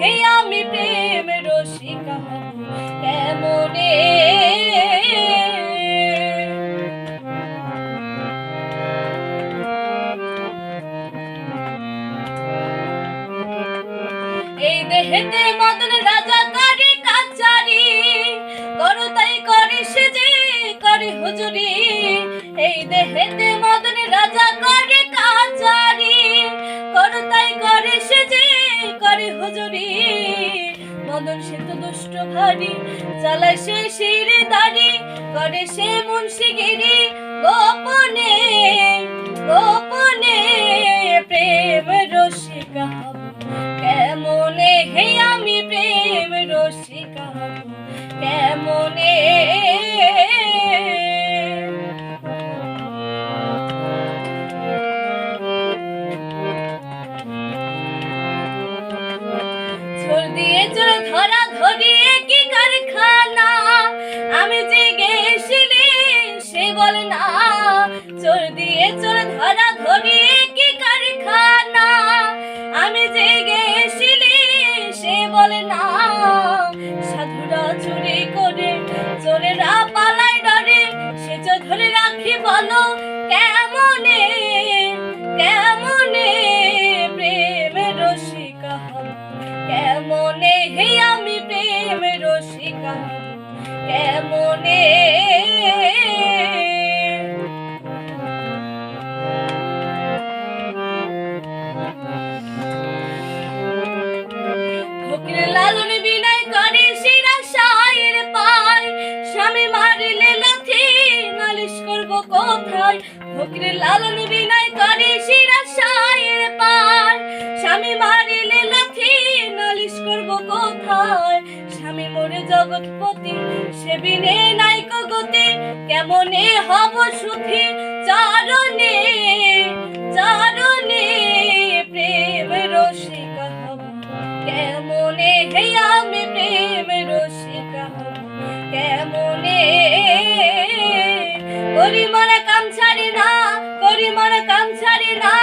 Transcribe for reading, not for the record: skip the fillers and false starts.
হে আমি প্রেম রসিকা হব কেমনে। এই দেহেতে মদন রাজা করে কাচারি, করো তাই করে সে যে করে হুজুরি। এই দেহেতে মদন রাজা করে কাচারি, করো তাই করে সে যে করে হুজুরি। মদন সে তো দুষ্ট ভারী, চালায় সে শিরে দাড়ি, করে সে মুন্সিগিরি গোপনে গোপনে। প্রেম রসিকা হব কেমনে, হে আমি প্রেম রসিকা হব কেমনে। চোর দিয়ে চোর ধরা ধরি কি কারখানা, আমি যে গেছিলি সে বলে না। চোর দিয়ে চোর ধরা ধরি কি কারখানা, আমি যে গেছিলি সে বলে না। সাধুরা চুরি করে চোরেরা পালায় ডরে, সে যে ধরে রাখি বলো কেমনে কেমনে। প্রেম রসিকা হব কেমনে, হে আমি প্রেম রসিকা হব কেমনে। ফকির লালন বিনয় করে শিরা শায়ের পায়, স্বামী মারিলে লাথি নালিশ করব কোথায়। ফকির লালন বিনয় করে শিরা শায়ের পায়, স্বামী মারিলে লাথি নালিশ করব কোথায়। স্বামী মোরে জগৎপতি সে বিনে নাইক গতি, কেমনে হব সুখী চারণে চারণে। প্রেম রসিকা হব কেমনে, হে আমি প্রেম রসিকা হব কেমনে। করি মনে কাম ছাড়ি না, করি মনে কাম ছাড়ি না,